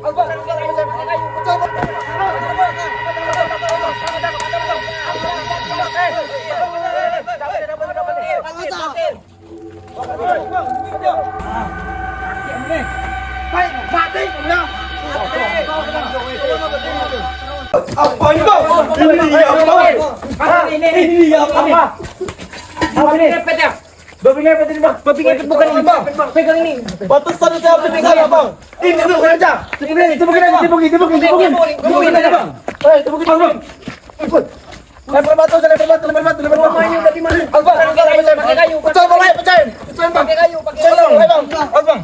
Apa ini bang? Ini apa? Apa ini? Babi ngepet ini bang. Babi ngepet bukan ini bang. Pegang ini. Batasan saya pegang ya bang. Ini bukan aja. Ini dibukin aja. Dibukin aja bang. Dibukin bang. Lempar batu. Ini udah di mana? Abang, pakai kayu. Pecah bang. Pakai kayu. Abang.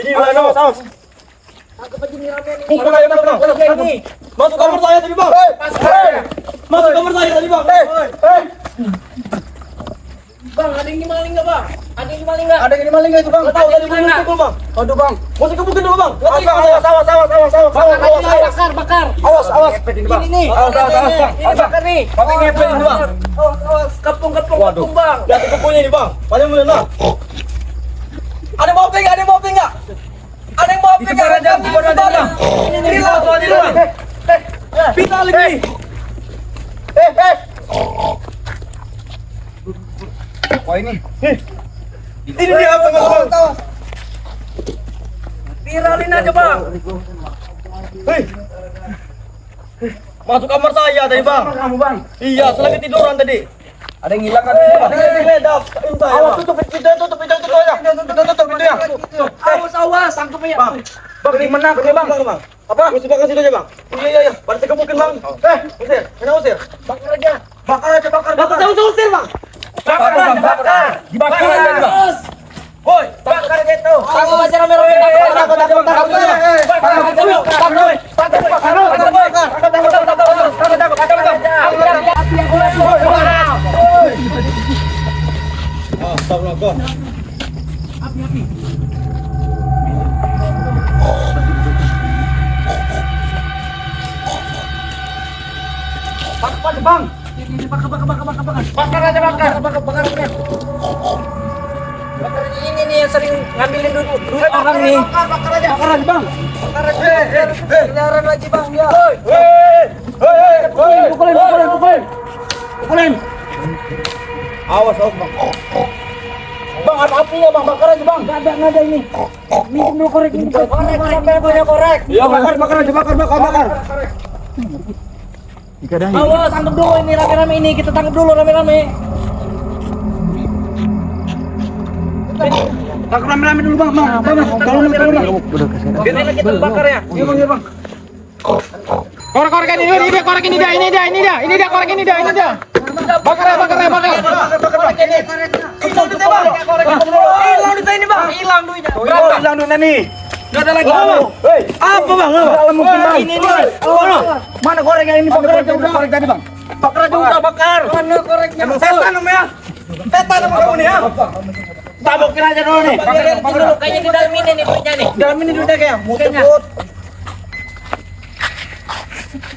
Ini mana? Masuk kamar saya tadi bang. Masuk kamar saya tadi bang. Bang, ada yang dimaling nggak bang? Ada yang dimaling nggak? Ada yang dimaling nggak itu bang? Tahu tadi belum pukul bang. Aduh bang, masih kebukin dulu bang. Awas. Bakar. Awas. Ini nih. Awas. Ini bakar nih. Pakai ngepet ini bang. Awas, kepung bang. Lihat kepunya ini bang. Paling mulai nah. Ada yang mau pegang nggak? Ada yang mau pegang? Di badan aja. Ini bang. Pita lagi. Wah ini. Ini dia apa bang? Viralin aja bang. Masuk kamar saya tadi bang. Kamu bang. Iya, selagi tiduran tadi. Ada yang hilang kan? Ada yang digeledah. Awas tutup pintu aja. Tutup pintu ya. Awas, tangkap ya. Bang, di mana bang? Apa? Usir bakar situ aja bang. Iya. Pada saya kebukin bang. Usir. Mana usir? Bakar aja. Bakar. Usir bang. Bakar. Dibakar aja bang. Woi, bakar gitu. Tangkap aja rame-rame. Bang. Bakar aja. Bakar ini nih yang sering ngambilin duit orang nih. Bakar aja bang. Bakar aja. Keluaran lagi bang ya. Pukulin. Awas bang. Bang, ada apinya bang, bakar aja bang. Nggak ada ini. Minum dulu korek ini. Korek sampai banyak korek. Iya, bakar aja, bakar. Awas, tangkap dulu ini rame-rame ini. Kita tangkap dulu rame-rame. Bakar rame-rame dulu bang. Tolong. Biar kita bakar ya. Iya bang. Korek ini dia. Bakar. Hilang duitnya. Hilang duitnya nih. Nggak ada lagi. Apa bang? Dalam mungkin bang. Ini nih. Mana koreknya ini bang? Korek tadi bang. Bakar aja udah bakar. Mana koreknya? Emang setan namanya. Setan nama kamu nih ya. Tabokin aja dulu nih. Dulu kayaknya di dalam ini nih duitnya nih. Dalam ini duitnya kayak Kayaknya.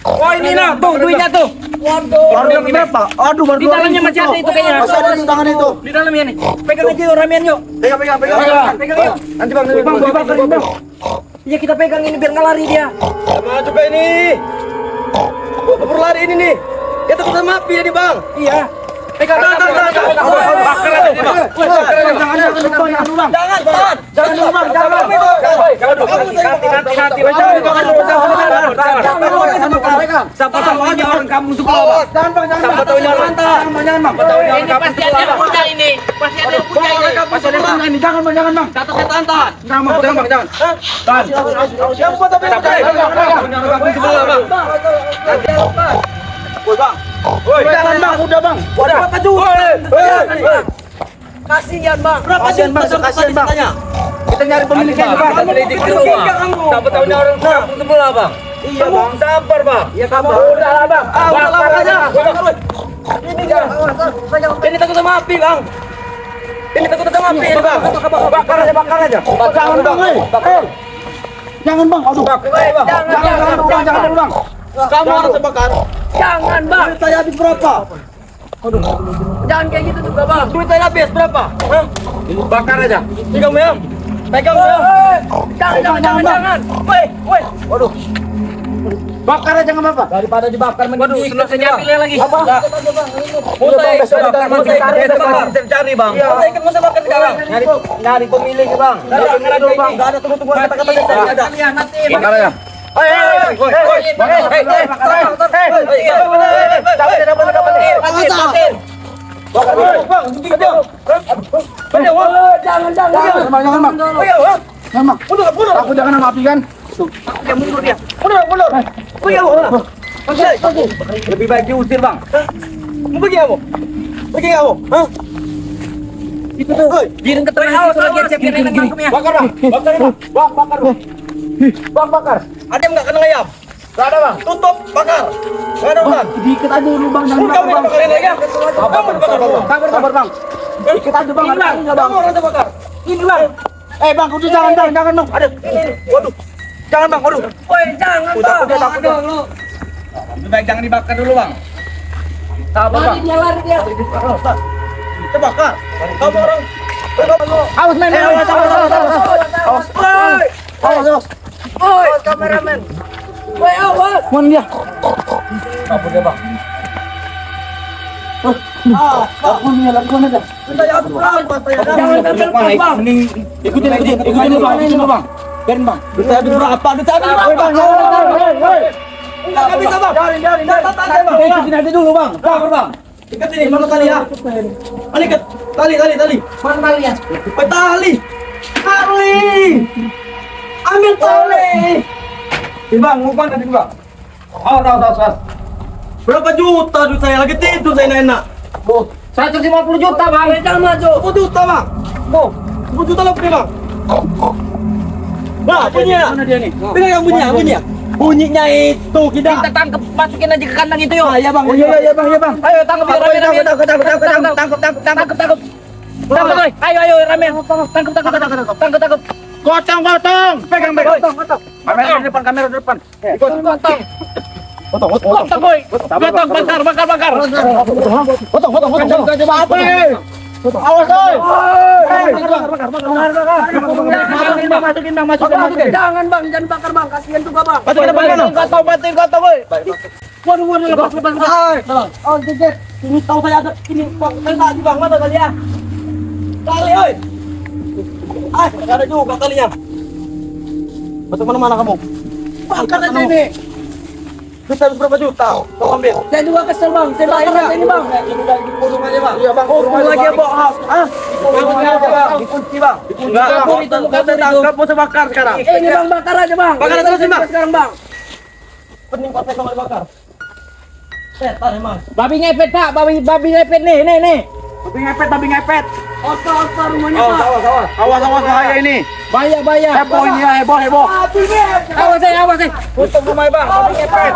Oh ini nah, Tuh duitnya tuh. Waduh. baru berapa? Aduh, baru Di dalamnya masih ada itu kayaknya. Masih ada di tangan itu. Di dalamnya nih. Pegang aja yuk ramean yuk. Pegang. Pegang yuk. Nanti bang, dibakar bang. Iya kita pegang ini biar nggak lari dia. Sama juga ini. Keburu lari ini nih. Dia takut sama api ya bang. Iya. Pegang. Bakar aja nih bang. Jangan dulu bang. Siapa tahu aja orang kampung sebelah bang. Siapa tahu jangan bang. Ini pasti ada yang punya ini. Pasti ada yang punya ini. Jangan bang. Catatnya tantan. Jangan. Siapa tahu kampung sebelah bang. Woi bang. Jangan bang, udah bang. Udah berapa juga? Kasihan bang. Kasihan bang. Kita nyari pemiliknya bang. Siapa tahu ini orang kampung sebelah bang. Iya bang, sabar bang. Iya kabar. Udah lah bang. Bakar aja. Ini bang. Ini takut sama api bang. Ini takut sama api ini bang. Bakar aja. Jangan bang. Jangan bang. Aduh. Jangan dulu bang. Kamu harus bakar. Jangan bang. Duit saya habis berapa? Jangan kayak gitu juga bang. Duit saya habis berapa? Bakar aja. Ini kamu ya. Pegang ya. Jangan. Woi. Waduh. Bakar aja nggak apa-apa. Daripada dibakar mending Selesai ambil lagi. Apa? Cari bang. Saya ikut masa bakar sekarang. Nyari pemilik bang. Nggak ada tunggu-tunggu kata-kata ada. Bakar ya. Aku jangan sama api kan. Lebih baik diusir bang. Mau pergi kamu? Pergi kamu? Hah? Itu tuh. Giring ke tengah itu lagi siapin nangkepnya. Bakar bang. Bakar bang. Bang bakar. Ada yang nggak kena ayam? Gak ada bang. Tutup bakar. Gak ada bang. Dikit aja dulu bang, jangan Kamu yang bakarin lagi ya? Kamu dibakar bang. sabar bang. Dikit aja bang, Ini bang. Kamu rasa bakar. Ini bang. Bang, udah jangan bang. Ada. Ini. Waduh. Jangan bang. Waduh. Woi jangan Takut. Lebih baik jangan dibakar dulu bang. Sabar bang. lari dia. Kita bakar. Kamu orang. Awas men. Awas. Oi, kameramen. Woi awas. Mon dia. Apa dia bang? Lakukan aja. Jangan ambil bang. Ikutin bang. Biarin bang. Duta habis berapa? Nggak bisa bang. Jarin. Bang. Ikutin aja dulu bang. Bang. Ikat sini, mana tali ya? Mana ikat? Tali. Mana kalian? Tali. Ambil tali. Bang, mau mana tadi bang? Tahu. Berapa juta duit saya lagi tidur saya enak. 150 juta bang. Jangan maju. 10 juta bang. 10 juta lebih bang. Nah, bunyinya. Mana dia nih? Dengar yang bunyinya. Bunyinya itu kita. Kita tangkap, masukin aja ke kandang itu yuk. Iya bang. Iya bang. Ayo tangkap ya rame. Tangkap. Boy. Ayo rame. Tangkap. Potong. Pegang. Kamera depan. Potong boy. Bakar. Potong. Apa? Awas oi. Masukin bang. Jangan bang, jangan bakar bang. Kasihan juga bang. Batin kata boy. Waduh, lepas. Oh, jejet. Ini tahu saya ada ini bang. Tadi bang mana tadi ya? Kali oi. Enggak ada juga kalinya. Masuk mana kamu? Bakar aja ini. Kita habis berapa juta? Kau ambil. Saya juga kesel bang. Saya bayar ini bang. Kurung aja bang. Iya bang. Kurung lagi ya bang. Kurung aja bang. Dikunci bang. Kabur itu. Tangkap mau bakar sekarang. Ini bang bakar aja bang. Bakar terus bang. Sekarang bang. Pening pas saya kembali bakar. Setan emang. Babi ngepet pak. Babi ngepet nih. Babi ngepet. Osta rumahnya pak. Awas bahaya ini. Bahaya. Heboh ini ya, heboh. Awas saya. Tutup rumah bang. Babi ngepet.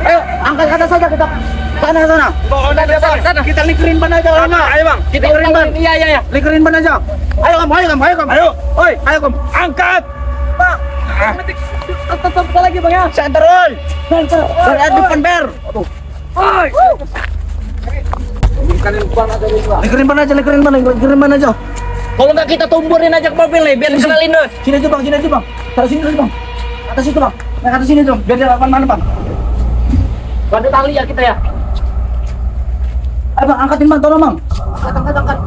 Ayo, angkat ke atas saja kita. Sana. Bawa dia sana. Kita likerin ban aja lama. Ayo bang. Kita likerin ban. Iya. Likerin ban aja. Ayo kamu. Oi, ayo kamu. Angkat. Bang. Tetap lagi bang ya. Center oi. Saya depan ber. Oi. Likerin ban aja. Kalau nggak kita tumburin aja ke mobil nih, biar dikenalin deh. Sini aja bang. Taruh sini dulu bang. Atas itu bang. Naik atas sini dong. Biar dia mana bang. Bantu tali ya kita ya. Ayo bang, angkatin bang, tolong bang. Angkat.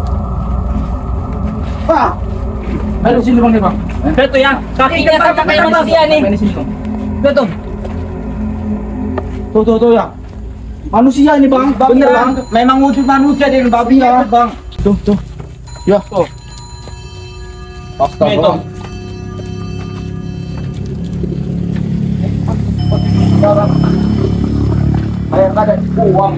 Pak. Ayo sini bang nih bang. Betul ya. Kakinya sama kayak manusia nih. Ini sini bang. Betul. Tuh ya. Manusia ini bang. Bener bang. Memang wujud manusia dari babi ya bang. Tuh. Ya. Tuh. Astaga. Kayak ada uang.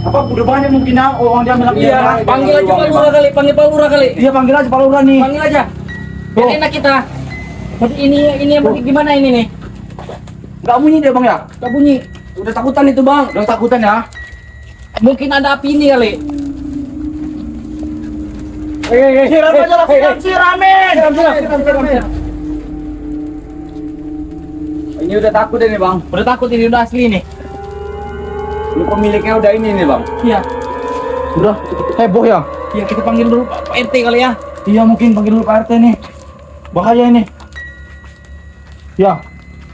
Apa udah banyak mungkin ya uang dia bilang. Iya, panggil aja Pak Lurah kali, panggil Pak Lurah kali. Iya panggil aja Pak Lurah nih. Panggil aja. Biar enak kita. Tapi ini yang gimana ini nih? Gak bunyi dia bang ya? Gak bunyi. Udah takutan itu bang. Udah takutan ya? Mungkin ada api ini kali. Siram aja lah, siramin. Ini udah takut ini bang. Udah takut ini, udah asli nih. Ini pemiliknya udah ini nih bang. Iya. Udah heboh ya? Iya, kita panggil dulu Pak RT kali ya. Iya mungkin panggil dulu Pak RT nih. Bahaya ini. Ya.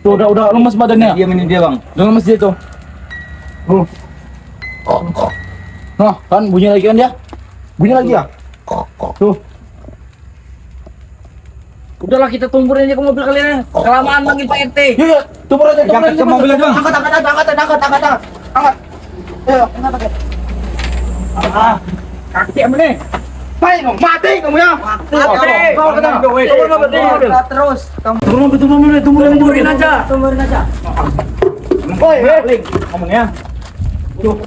Tuh udah lemas badannya. Diam ini dia bang. Udah lemas dia tuh. Nah, kan bunyi lagi kan dia? Bunyi lagi ya? Tuh. Udahlah kita tumpurin aja ke mobil kalian. Kelamaan manggil Pak RT. Iya, tumpur aja, tumpur aja. Ke mobil aja, Bang. Angkat. Ayo, angkat. Kaki apa nih? Baik, mati kamu ya. Mati. Terus. Tumpurin aja. Woi, ngomongnya. Tuh.